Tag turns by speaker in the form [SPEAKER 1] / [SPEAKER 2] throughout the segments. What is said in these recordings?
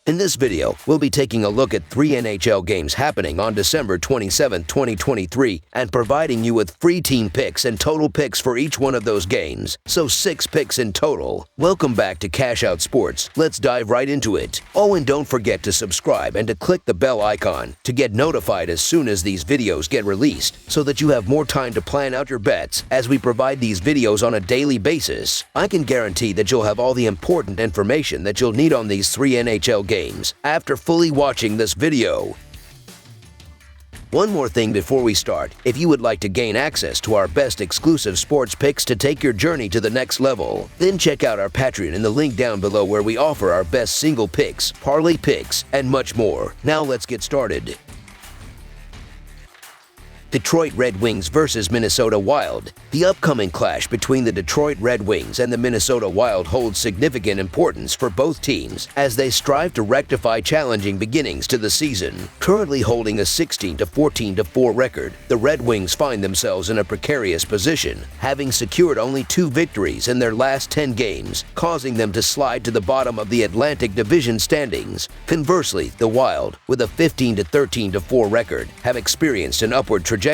[SPEAKER 1] In this video, we'll be taking a look at 3 NHL games happening on December 27, 2023, and providing you with free team picks and total picks for each one of those games, so 6 picks in total. Welcome back to Cash Out Sports. Let's dive right into it. Oh, and don't forget to subscribe and to click the bell icon to get notified as soon as these videos get released, so that you have more time to plan out your bets as we provide these videos on a daily basis. I can guarantee that you'll have all the important information that you'll need on these 3 NHL games after fully watching this video. One more thing before we start, if you would like to gain access to our best exclusive sports picks to take your journey to the next level, then check out our Patreon in the link down below where we offer our best single picks, parlay picks, and much more. Now let's get started. Detroit Red Wings versus Minnesota Wild. The upcoming clash between the Detroit Red Wings and the Minnesota Wild holds significant importance for both teams as they strive to rectify challenging beginnings to the season. Currently holding a 16-14-4 record, the Red Wings find themselves in a precarious position, having secured only 2 victories in their last 10 games, causing them to slide to the bottom of the Atlantic Division standings. Conversely, the Wild, with a 15-13-4 record, have experienced an upward trajectory,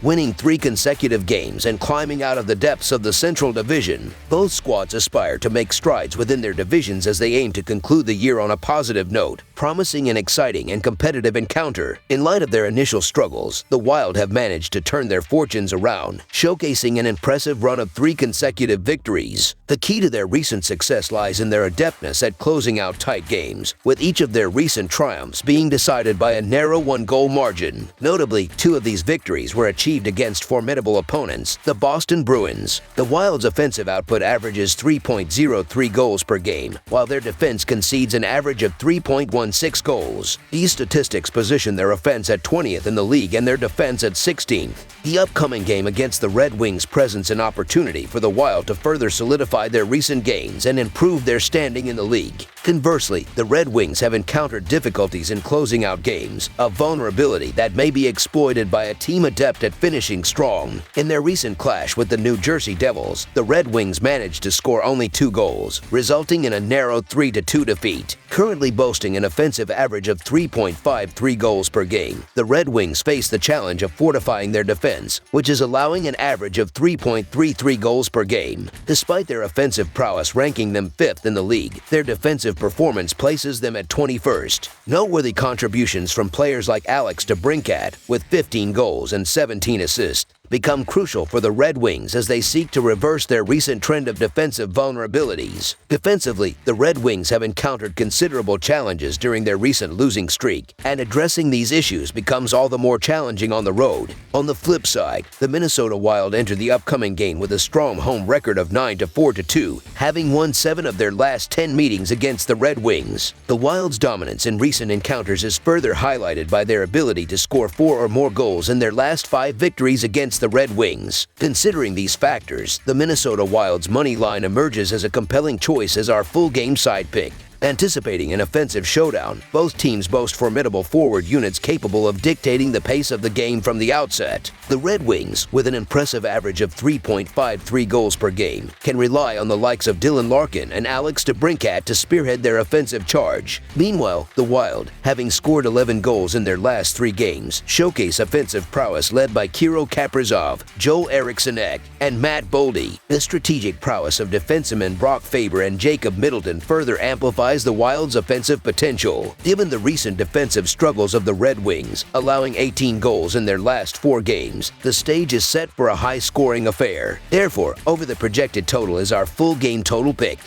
[SPEAKER 1] winning 3 consecutive games and climbing out of the depths of the Central Division. Both squads aspire to make strides within their divisions as they aim to conclude the year on a positive note, promising an exciting and competitive encounter. In light of their initial struggles, the Wild have managed to turn their fortunes around, showcasing an impressive run of 3 consecutive victories. The key to their recent success lies in their adeptness at closing out tight games, with each of their recent triumphs being decided by a narrow 1-goal margin. Notably, 2 of these victories were achieved against formidable opponents, the Boston Bruins. The Wild's offensive output averages 3.03 goals per game, while their defense concedes an average of 3.16 goals. These statistics position their offense at 20th in the league and their defense at 16th. The upcoming game against the Red Wings presents an opportunity for the Wild to further solidify their recent gains and improve their standing in the league. Conversely, the Red Wings have encountered difficulties in closing out games, a vulnerability that may be exploited by a team adept at finishing strong. In their recent clash with the New Jersey Devils, the Red Wings managed to score only 2 goals, resulting in a narrow 3-2 defeat. Currently boasting an offensive average of 3.53 goals per game, the Red Wings face the challenge of fortifying their defense, which is allowing an average of 3.33 goals per game. Despite their offensive prowess ranking them 5th in the league, their defensive performance places them at 21st. Noteworthy contributions from players like Alex DeBrincat, with 15 goals and 17 assists, become crucial for the Red Wings as they seek to reverse their recent trend of defensive vulnerabilities. Defensively, the Red Wings have encountered considerable challenges during their recent losing streak, and addressing these issues becomes all the more challenging on the road. On the flip side, the Minnesota Wild enter the upcoming game with a strong home record of 9-4-2, having won 7 of their last 10 meetings against the Red Wings. The Wild's dominance in recent encounters is further highlighted by their ability to score 4 or more goals in their last 5 victories against the Red Wings. Considering these factors, the Minnesota Wild's money line emerges as a compelling choice as our full game side pick. Anticipating an offensive showdown, both teams boast formidable forward units capable of dictating the pace of the game from the outset. The Red Wings, with an impressive average of 3.53 goals per game, can rely on the likes of Dylan Larkin and Alex DeBrincat to spearhead their offensive charge. Meanwhile, the Wild, having scored 11 goals in their last 3 games, showcase offensive prowess led by Kirill Kaprizov, Joel Eriksson Ek, and Matt Boldy. The strategic prowess of defensemen Brock Faber and Jacob Middleton further amplifies the Wild's offensive potential. Given the recent defensive struggles of the Red Wings, allowing 18 goals in their last 4 games, the stage is set for a high-scoring affair. Therefore, over the projected total is our full game total pick.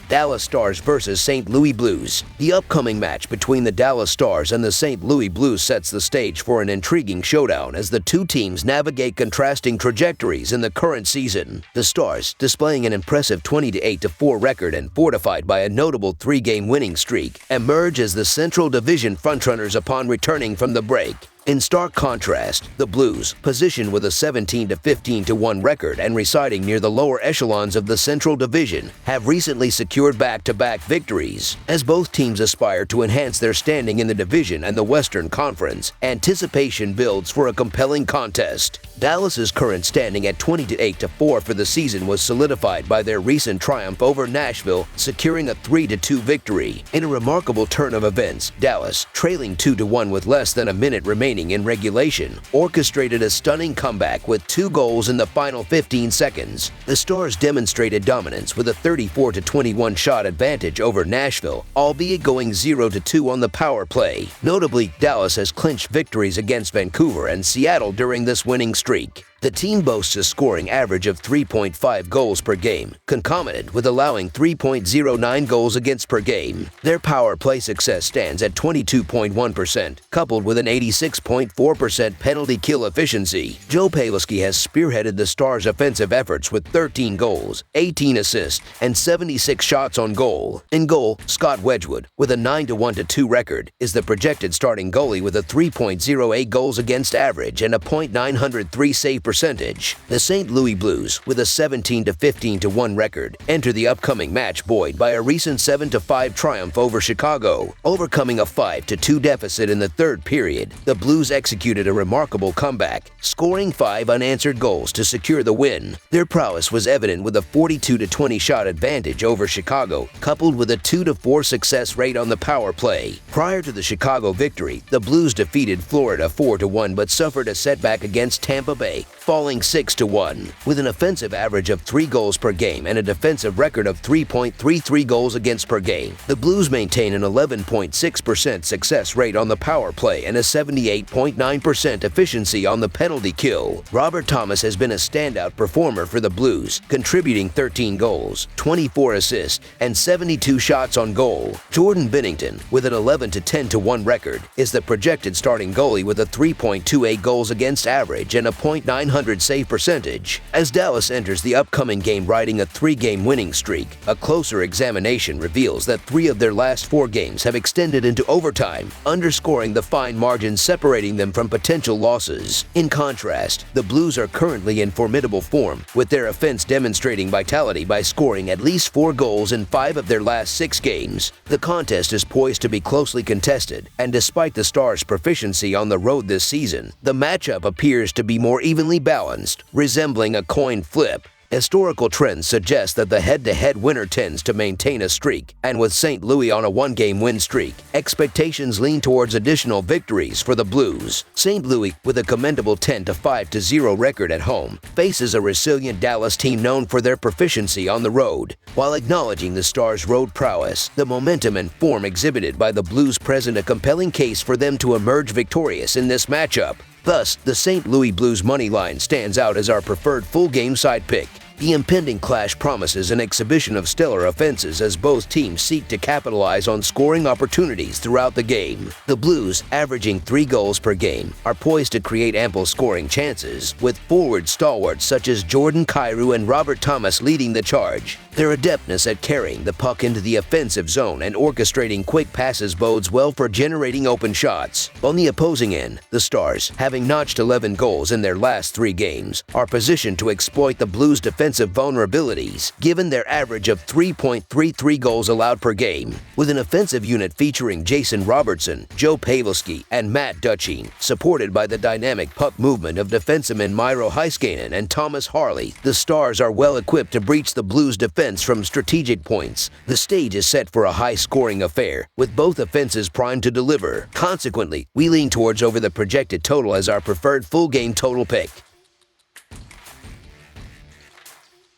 [SPEAKER 1] Dallas Stars versus St. Louis Blues. The upcoming match between the Dallas Stars and the St. Louis Blues sets the stage for an intriguing showdown as the 2 teams navigate contrasting trajectories in the current season. The Stars, displaying an impressive 20-8-4 record and fortified by a notable 3-game winning streak, emerge as the Central Division frontrunners upon returning from the break. In stark contrast, the Blues, positioned with a 17-15-1 record and residing near the lower echelons of the Central Division, have recently secured back-to-back victories. As both teams aspire to enhance their standing in the division and the Western Conference, anticipation builds for a compelling contest. Dallas's current standing at 20-8-4 for the season was solidified by their recent triumph over Nashville, securing a 3-2 victory. In a remarkable turn of events, Dallas, trailing 2-1 with less than a minute remaining in regulation, orchestrated a stunning comeback with 2 goals in the final 15 seconds. The Stars demonstrated dominance with a 34-21 shot advantage over Nashville, albeit going 0-2 on the power play. Notably, Dallas has clinched victories against Vancouver and Seattle during this winning streak. The team boasts a scoring average of 3.5 goals per game, concomitant with allowing 3.09 goals against per game. Their power play success stands at 22.1%, coupled with an 86.4% penalty kill efficiency. Joe Pavelski has spearheaded the Stars' offensive efforts with 13 goals, 18 assists, and 76 shots on goal. In goal, Scott Wedgwood, with a 9-1-2 record, is the projected starting goalie with a 3.08 goals against average and a .903 save percentage. The St. Louis Blues, with a 17-15-1 record, enter the upcoming match buoyed by a recent 7-5 triumph over Chicago. Overcoming a 5-2 deficit in the third period, the Blues executed a remarkable comeback, scoring 5 unanswered goals to secure the win. Their prowess was evident with a 42-20 shot advantage over Chicago, coupled with a 2-4 success rate on the power play. Prior to the Chicago victory, the Blues defeated Florida 4-1 but suffered a setback against Tampa Bay, falling 6-1. With an offensive average of 3 goals per game and a defensive record of 3.33 goals against per game, the Blues maintain an 11.6% success rate on the power play and a 78.9% efficiency on the penalty kill. Robert Thomas has been a standout performer for the Blues, contributing 13 goals, 24 assists, and 72 shots on goal. Jordan Binnington, with an 11-10-1 record, is the projected starting goalie with a 3.28 goals against average and a .900 save percentage. As Dallas enters the upcoming game riding a 3-game winning streak, a closer examination reveals that 3 of their last 4 games have extended into overtime, underscoring the fine margin separating them from potential losses. In contrast, the Blues are currently in formidable form, with their offense demonstrating vitality by scoring at least 4 goals in 5 of their last 6 games. The contest is poised to be closely contested, and despite the Stars' proficiency on the road this season, the matchup appears to be more evenly balanced, resembling a coin flip. Historical trends suggest that the head-to-head winner tends to maintain a streak, and with St. Louis on a 1-game win streak, expectations lean towards additional victories for the Blues. St. Louis, with a commendable 10-5-0 record at home, faces a resilient Dallas team known for their proficiency on the road. While acknowledging the Stars' road prowess, the momentum and form exhibited by the Blues present a compelling case for them to emerge victorious in this matchup. Thus, the St. Louis Blues money line stands out as our preferred full-game side pick. The impending clash promises an exhibition of stellar offenses as both teams seek to capitalize on scoring opportunities throughout the game. The Blues, averaging 3 goals per game, are poised to create ample scoring chances, with forward stalwarts such as Jordan Kyrou and Robert Thomas leading the charge. Their adeptness at carrying the puck into the offensive zone and orchestrating quick passes bodes well for generating open shots. On the opposing end, the Stars, having notched 11 goals in their last 3 games, are positioned to exploit the Blues' defensive vulnerabilities, given their average of 3.33 goals allowed per game. With an offensive unit featuring Jason Robertson, Joe Pavelski, and Matt Duchene, supported by the dynamic puck movement of defensemen Miro Heiskanen and Thomas Harley, the Stars are well equipped to breach the Blues' defense from strategic points. The stage is set for a high-scoring affair, with both offenses primed to deliver. Consequently, we lean towards over the projected total as our preferred full-game total pick.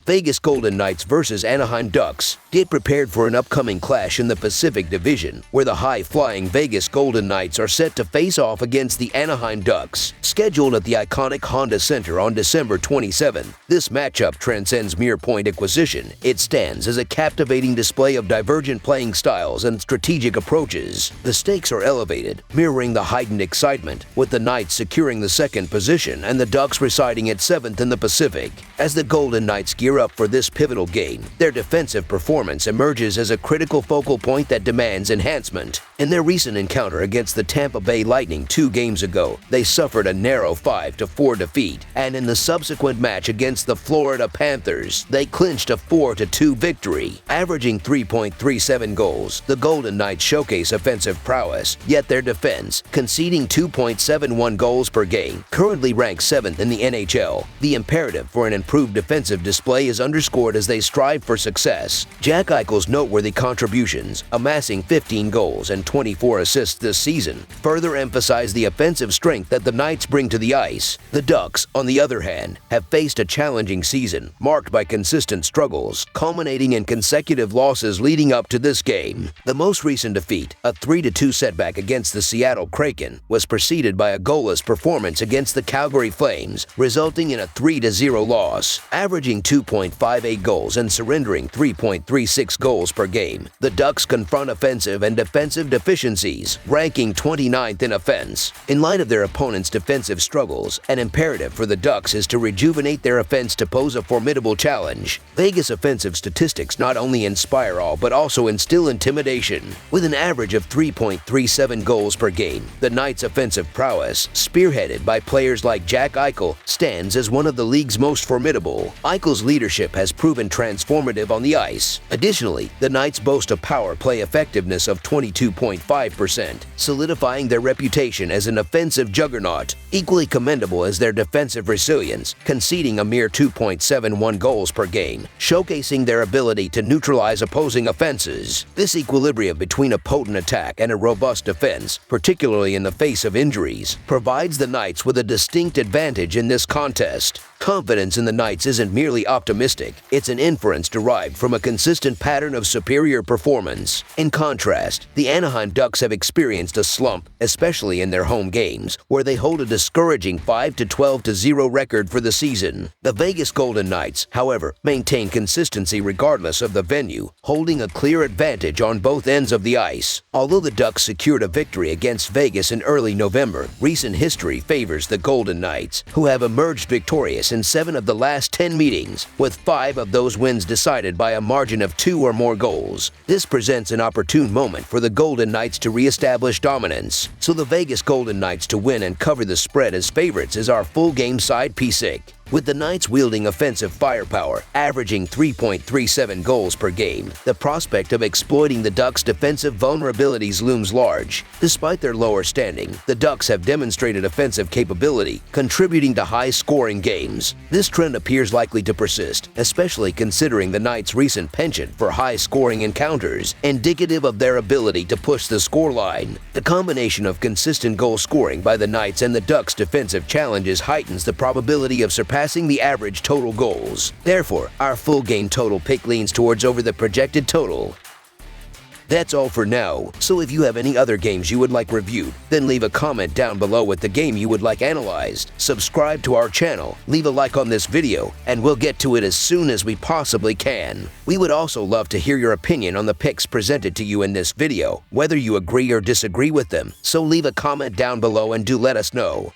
[SPEAKER 1] Vegas Golden Knights versus Anaheim Ducks. Get prepared for an upcoming clash in the Pacific Division, where the high-flying Vegas Golden Knights are set to face off against the Anaheim Ducks. Scheduled at the iconic Honda Center on December 27th, this matchup transcends mere point acquisition. It stands as a captivating display of divergent playing styles and strategic approaches. The stakes are elevated, mirroring the heightened excitement, with the Knights securing the 2nd position and the Ducks residing at 7th in the Pacific. As the Golden Knights gear up for this pivotal game, their defensive performance emerges as a critical focal point that demands enhancement. In their recent encounter against the Tampa Bay Lightning 2 games ago, they suffered a narrow 5-4 defeat, and in the subsequent match against the Florida Panthers, they clinched a 4-2 victory. Averaging 3.37 goals, the Golden Knights showcase offensive prowess, yet their defense, conceding 2.71 goals per game, currently ranks 7th in the NHL. The imperative for an improved defensive display is underscored as they strive for success. Jack Eichel's noteworthy contributions, amassing 15 goals and 24 assists this season, further emphasize the offensive strength that the Knights bring to the ice. The Ducks, on the other hand, have faced a challenging season, marked by consistent struggles, culminating in consecutive losses leading up to this game. The most recent defeat, a 3-2 setback against the Seattle Kraken, was preceded by a goalless performance against the Calgary Flames, resulting in a 3-0 loss. Averaging 2.58 goals and surrendering 3.36 goals per game, the Ducks confront offensive and defensive deficiencies, ranking 29th in offense. In light of their opponent's defensive struggles, an imperative for the Ducks is to rejuvenate their offense to pose a formidable challenge. Vegas' offensive statistics not only inspire awe but also instill intimidation. With an average of 3.37 goals per game, the Knights' offensive prowess, spearheaded by players like Jack Eichel, stands as one of the league's most formidable. Eichel's leadership has proven transformative on the ice. Additionally, the Knights boast a power play effectiveness of 22.5%, solidifying their reputation as an offensive juggernaut. Equally commendable is their defensive resilience, conceding a mere 2.71 goals per game, showcasing their ability to neutralize opposing offenses. This equilibrium between a potent attack and a robust defense, particularly in the face of injuries, provides the Knights with a distinct advantage in this contest. Confidence in the Knights isn't merely optimistic, it's an inference derived from a consistent pattern of superior performance. In contrast, the Anaheim Ducks have experienced a slump, especially in their home games, where they hold a discouraging 5-12-0 record for the season. The Vegas Golden Knights, however, maintain consistency regardless of the venue, holding a clear advantage on both ends of the ice. Although the Ducks secured a victory against Vegas in early November, recent history favors the Golden Knights, who have emerged victorious in 7 of the last 10 meetings, with 5 of those wins decided by a margin of 2 or more goals. This presents an opportune moment for the Golden Knights to re-establish dominance, so the Vegas Golden Knights to win and cover the spread as favorites is our full game side pick. With the Knights wielding offensive firepower, averaging 3.37 goals per game, the prospect of exploiting the Ducks' defensive vulnerabilities looms large. Despite their lower standing, the Ducks have demonstrated offensive capability, contributing to high-scoring games. This trend appears likely to persist, especially considering the Knights' recent penchant for high-scoring encounters, indicative of their ability to push the scoreline. The combination of consistent goal scoring by the Knights and the Ducks' defensive challenges heightens the probability of surpassing the average total goals. Therefore, our full game total pick leans towards over the projected total. That's all for now, so if you have any other games you would like reviewed, then leave a comment down below with the game you would like analyzed. Subscribe to our channel, leave a like on this video, and we'll get to it as soon as we possibly can. We would also love to hear your opinion on the picks presented to you in this video, whether you agree or disagree with them, so leave a comment down below and do let us know.